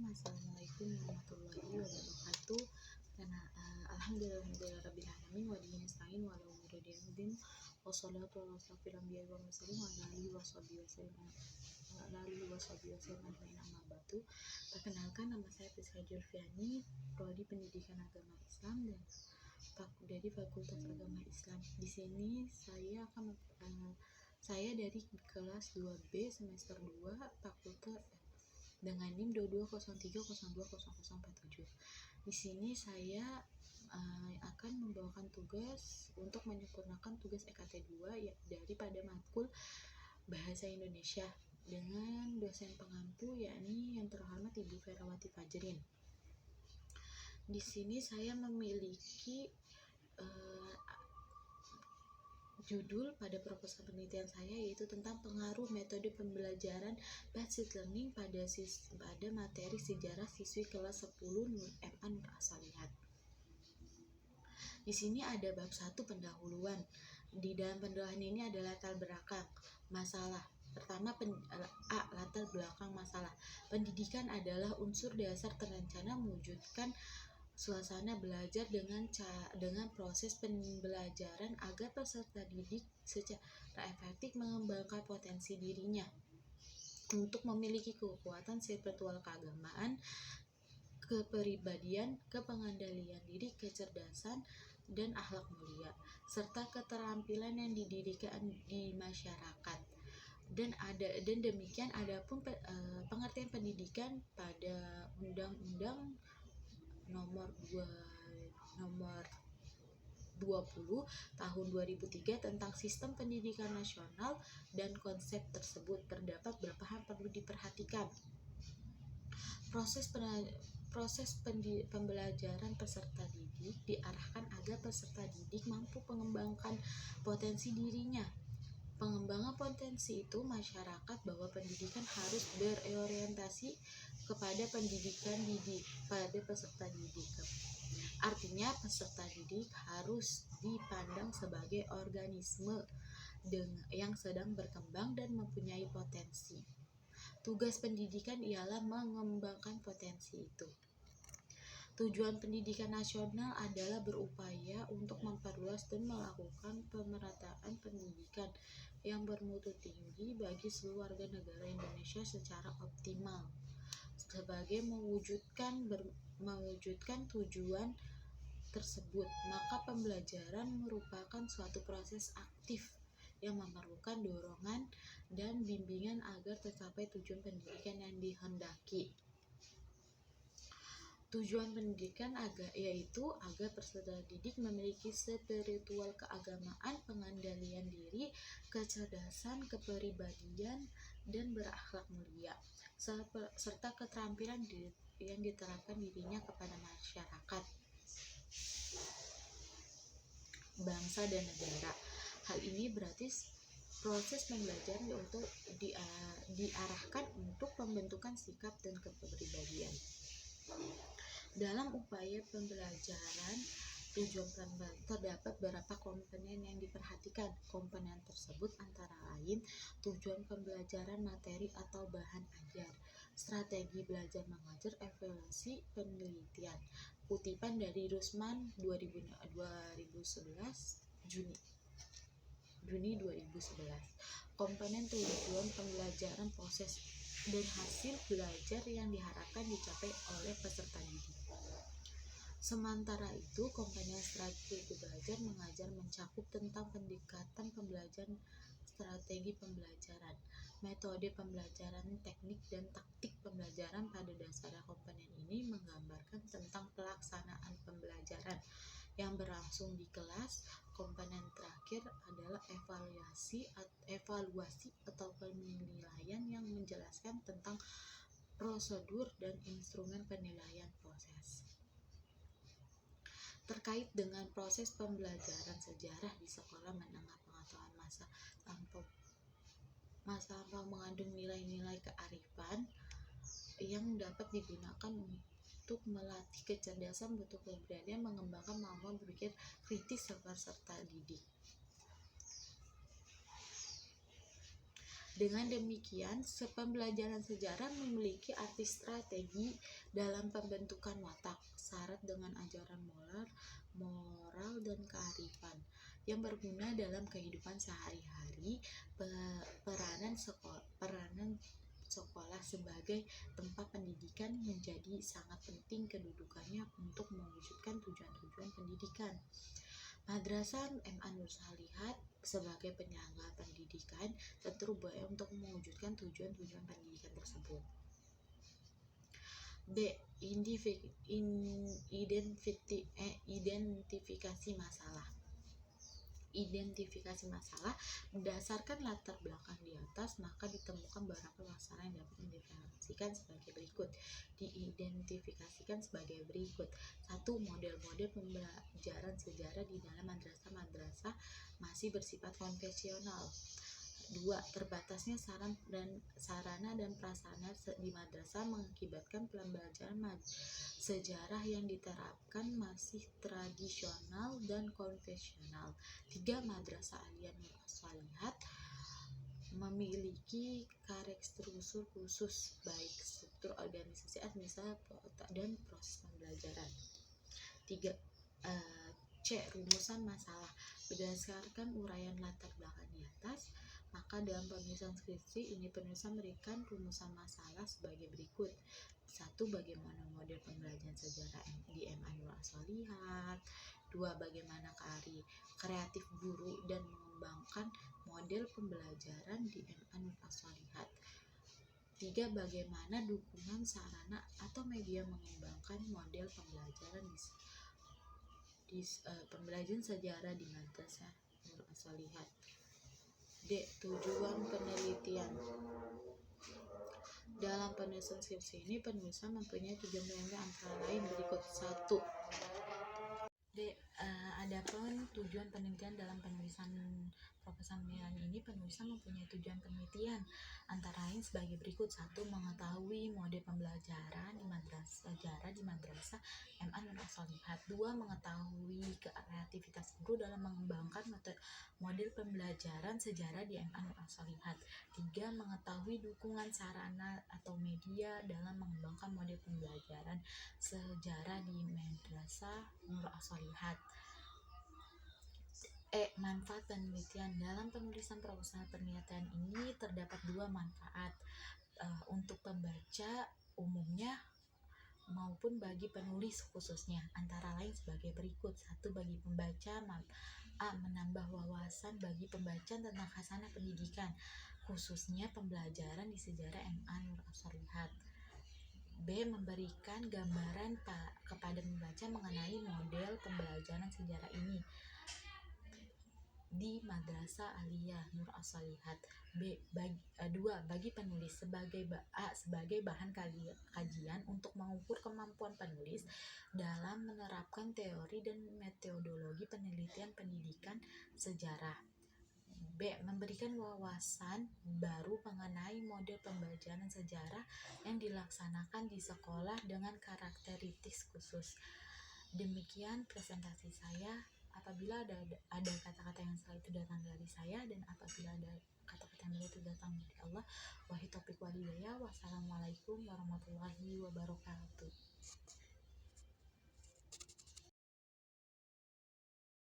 Assalamualaikum warahmatullahi wabarakatuh. Alhamdulillahirabbil alamin wa bihi nasta'in wa ala umuri dinina wassalatu wassalamu ala mursalin wa ala alihi wasallam ajmain amma ba'du. Perkenalkan, nama saya Priska Julfiani, prodi Pendidikan Agama Islam dan dari Fakultas Agama Islam. Di sini saya dari kelas 2B semester 2 Fakultas dengan NIM 2203020047. Di sini saya akan membawakan tugas untuk menyempurnakan tugas EKT 2 daripada matkul Bahasa Indonesia dengan dosen pengampu yakni yang terhormat Ibu Ferawati Fajrin. Di sini saya memiliki judul pada proposal penelitian saya yaitu tentang pengaruh metode pembelajaran Basic Learning pada materi sejarah siswi kelas 10 MA Nur Asalihat. Di sini ada bab 1 pendahuluan. Di dalam pendahuluan ini ada latar belakang masalah. Pertama, latar belakang masalah. Pendidikan adalah unsur dasar terencana mewujudkan suasana belajar dengan proses pembelajaran agar peserta didik secara efektif mengembangkan potensi dirinya untuk memiliki kekuatan spiritual keagamaan, kepribadian, kepengandalian diri, kecerdasan, dan akhlak mulia, serta keterampilan yang didirikan di masyarakat. Dan demikian adapun pengertian pendidikan pada Undang-Undang nomor 20 tahun 2003 tentang Sistem Pendidikan Nasional, dan konsep tersebut terdapat beberapa hal perlu diperhatikan. Proses pembelajaran peserta didik diarahkan agar peserta didik mampu mengembangkan potensi dirinya. Pengembangan potensi itu masyarakat bahwa pendidikan harus berorientasi kepada pendidikan didik pada peserta didik. Artinya peserta didik harus dipandang sebagai organisme yang sedang berkembang dan mempunyai potensi. Tugas pendidikan ialah mengembangkan potensi itu. Tujuan pendidikan nasional adalah berupaya untuk memperluas dan melakukan pemerataan pendidikan yang bermutu tinggi bagi seluruh warga negara Indonesia secara optimal. Sebagai mewujudkan tujuan tersebut, maka pembelajaran merupakan suatu proses aktif yang memerlukan dorongan dan bimbingan agar tercapai tujuan pendidikan yang dihendaki. Tujuan pendidikan yaitu agar peserta didik memiliki spiritual keagamaan, pengendalian diri, kecerdasan, kepribadian, dan berakhlak mulia, serta keterampilan yang diterapkan dirinya kepada masyarakat, bangsa, dan negara. Hal ini berarti proses pembelajaran untuk diarahkan untuk pembentukan sikap dan kepribadian. Dalam upaya pembelajaran terdapat beberapa komponen yang diperhatikan. Komponen tersebut antara lain tujuan pembelajaran, materi atau bahan ajar, strategi belajar mengajar, evaluasi penelitian. Kutipan dari Rusman 2011 Juni 2011. Komponen tujuan pembelajaran, proses dan hasil belajar yang diharapkan dicapai oleh peserta didik. Sementara itu, komponen strategi belajar mengajar mencakup tentang pendekatan pembelajaran, strategi pembelajaran, metode pembelajaran, teknik dan taktik pembelajaran. Pada dasarnya komponen ini menggambarkan tentang pelaksanaan pembelajaran yang berlangsung di kelas. Komponen terakhir adalah evaluasi atau penilaian yang menjelaskan tentang prosedur dan instrumen penilaian proses. Terkait dengan proses pembelajaran sejarah di sekolah menengah, pengetahuan masa lampau mengandung nilai-nilai kearifan yang dapat digunakan untuk melatih kecerdasan, bentuk kepribadian, mengembangkan kemampuan berpikir kritis peserta didik. Dengan demikian, pembelajaran sejarah memiliki arti strategi dalam pembentukan watak, syarat dengan ajaran moral dan kearifan yang berguna dalam kehidupan sehari-hari. Peranan sekolah sebagai tempat pendidikan menjadi sangat penting kedudukannya untuk mewujudkan tujuan-tujuan pendidikan. Madrasah MA Nur Salihat sebagai penyangga pendidikan tentu berupaya untuk mewujudkan tujuan-tujuan pendidikan tersebut. B. Identifikasi masalah. Identifikasi masalah berdasarkan latar belakang di atas, maka ditemukan beberapa masalah yang dapat diidentifikasikan sebagai berikut. Diidentifikasikan sebagai berikut. 1. Model-model pembelajaran sejarah di dalam madrasah masih bersifat konvensional. 2. Terbatasnya sarana dan prasarana di madrasah mengakibatkan pembelajaran sejarah yang diterapkan masih tradisional dan konvensional. 3. Madrasah Aliyah Nur Salihat memiliki karakteristik khusus, baik struktur organisasi, administrasi, dan proses pembelajaran. 3. C. Rumusan masalah. Berdasarkan uraian latar belakang di atas, maka dalam penulisan skripsi ini penulis memberikan rumusan masalah sebagai berikut. 1. Bagaimana model pembelajaran sejarah di MA Nur Salihat. 2. Bagaimana kreatif guru dan mengembangkan model pembelajaran di MA Nur Salihat. 3. Bagaimana dukungan sarana atau media mengembangkan model pembelajaran pembelajaran sejarah di Madrasah Nur Salihat. D. Tujuan penelitian. Dalam penulisan skripsi ini penulis mempunyai tujuan penelitian antara lain berikut. 1. D. Adapun tujuan penelitian dalam penulisan proposal penilaian ini, penulis mempunyai tujuan penelitian antara lain sebagai berikut. 1. Mengetahui model pembelajaran di madrasah sejarah di Madrasah MA Nur Salihat. 2. Mengetahui kreativitas guru dalam mengembangkan model pembelajaran sejarah di MA Nur Salihat. 3. Mengetahui dukungan sarana atau media dalam mengembangkan model pembelajaran sejarah di Madrasah Nur Salihat. Manfaat penelitian. Dalam penulisan proposal penelitian ini terdapat 2 manfaat untuk pembaca umumnya maupun bagi penulis khususnya, antara lain sebagai berikut. 1. Bagi pembaca, menambah wawasan bagi pembaca tentang khasanah pendidikan, khususnya pembelajaran di sejarah MA Nur Salihat. B. Memberikan gambaran kepada pembaca mengenai model pembelajaran sejarah ini di Madrasah Aliyah Nur Salihat. 2. Bagi penulis sebagai bahan kajian untuk mengukur kemampuan penulis dalam menerapkan teori dan metodologi penelitian pendidikan sejarah. B. Memberikan wawasan baru mengenai model pembelajaran sejarah yang dilaksanakan di sekolah dengan karakteristik khusus. Demikian presentasi saya. Apabila ada kata-kata yang salah itu datang dari saya, dan apabila ada kata-kata yang benar itu datang dari Allah. Wabillahi taufiq wal hidayah. Wassalamualaikum warahmatullahi wabarakatuh.